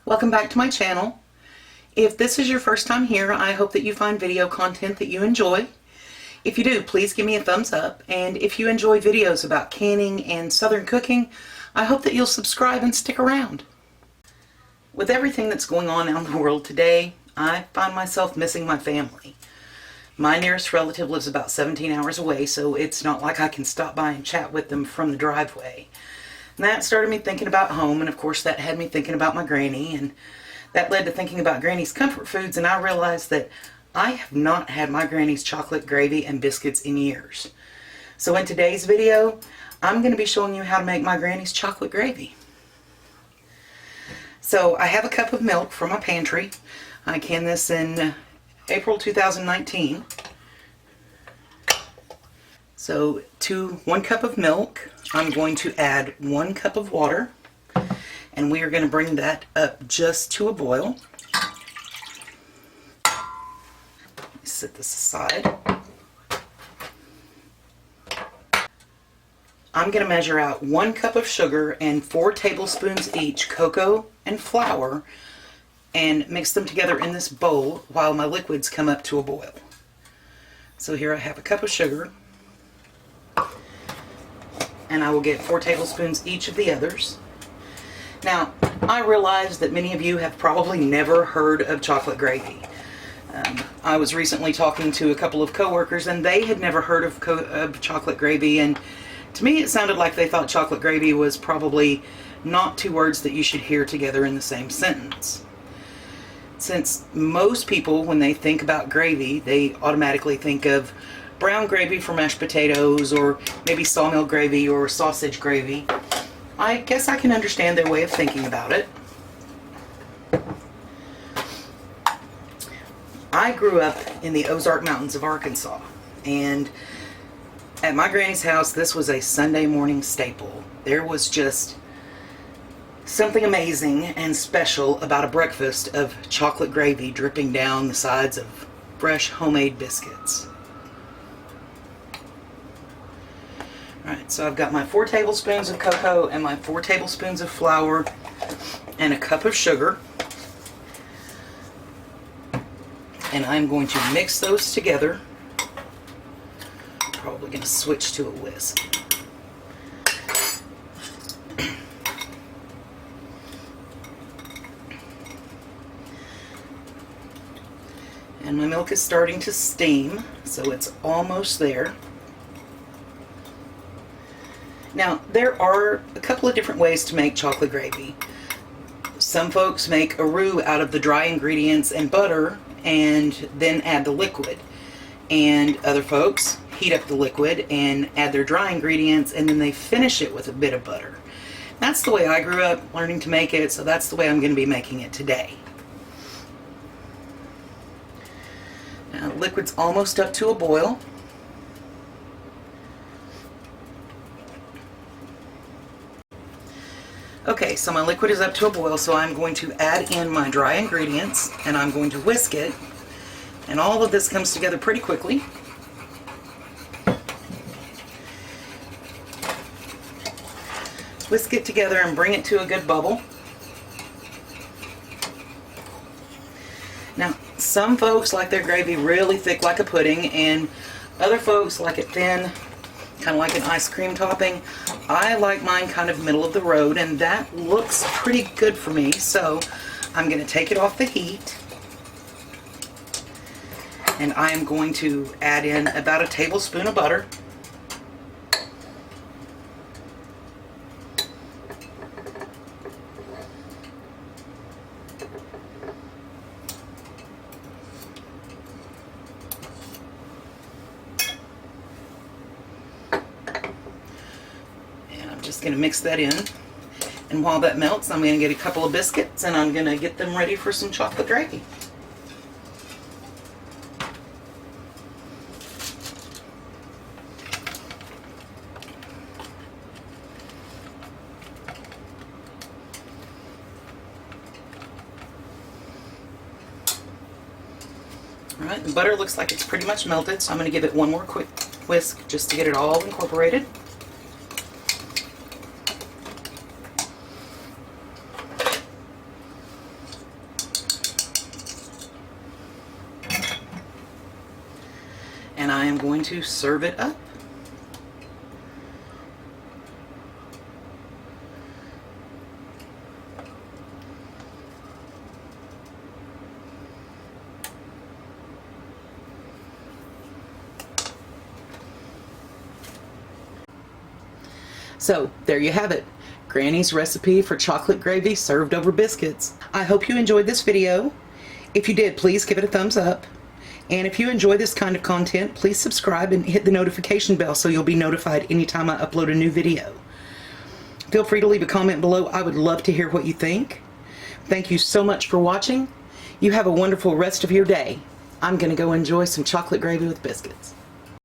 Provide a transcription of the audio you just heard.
Welcome back to my channel. If this is your first time here, I hope that you find video content that you enjoy. If you do, please give me a thumbs up, and if you enjoy videos about canning and southern cooking, I hope that you'll subscribe and stick around. With everything that's going on out in the world today, I find myself missing my family. My nearest relative lives about 17 hours away, so it's not like I can stop by and chat with them from the driveway. And that started me thinking about home, and of course that had me thinking about my granny, and that led to thinking about Granny's comfort foods, and I realized that I have not had my Granny's chocolate gravy and biscuits in years. So in today's video, I'm going to be showing you how to make my Granny's chocolate gravy. So I have a cup of milk from my pantry. I canned this in April 2019. So to 1 cup of milk, I'm going to add 1 cup of water, and we are going to bring that up just to a boil. Set this aside. I'm going to measure out 1 cup of sugar and 4 tablespoons each cocoa and flour and mix them together in this bowl while my liquids come up to a boil. So here I have a cup of sugar, and I will get 4 tablespoons each of the others. Now, I realize that many of you have probably never heard of chocolate gravy. I was recently talking to a couple of coworkers, and they had never heard of chocolate gravy, and to me it sounded like they thought chocolate gravy was probably not 2 words that you should hear together in the same sentence. Since most people, when they think about gravy, they automatically think of brown gravy for mashed potatoes, or maybe sawmill gravy or sausage gravy. I guess I can understand their way of thinking about it. I grew up in the Ozark Mountains of Arkansas, and at my granny's house this was a Sunday morning staple. There was just something amazing and special about a breakfast of chocolate gravy dripping down the sides of fresh homemade biscuits. Alright, so I've got my 4 tablespoons of cocoa and my 4 tablespoons of flour and a cup of sugar. And I'm going to mix those together. Probably going to switch to a whisk. And my milk is starting to steam, so it's almost there. Now, there are a couple of different ways to make chocolate gravy. Some folks make a roux out of the dry ingredients and butter and then add the liquid. And other folks heat up the liquid and add their dry ingredients, and then they finish it with a bit of butter. That's the way I grew up learning to make it, so that's the way I'm going to be making it today. Now, the liquid's almost up to a boil. Okay, so my liquid is up to a boil, so I'm going to add in my dry ingredients, and I'm going to whisk it, and all of this comes together pretty quickly. Whisk it together and bring it to a good bubble. Now, some folks like their gravy really thick like a pudding, and other folks like it thin, kind of like an ice cream topping. I like mine kind of middle of the road, and that looks pretty good for me, so I'm going to take it off the heat, and I am going to add in about a tablespoon of butter. Going to mix that in, and while that melts I'm going to get a couple of biscuits, and I'm going to get them ready for some chocolate gravy. Alright, the butter looks like it's pretty much melted, so I'm going to give it one more quick whisk just to get it all incorporated. going to serve it up. So there you have it, Granny's recipe for chocolate gravy served over biscuits. I hope you enjoyed this video. If you did, please give it a thumbs up. And if you enjoy this kind of content, please subscribe and hit the notification bell so you'll be notified anytime I upload a new video. Feel free to leave a comment below. I would love to hear what you think. Thank you so much for watching. You have a wonderful rest of your day. I'm going to go enjoy some chocolate gravy with biscuits.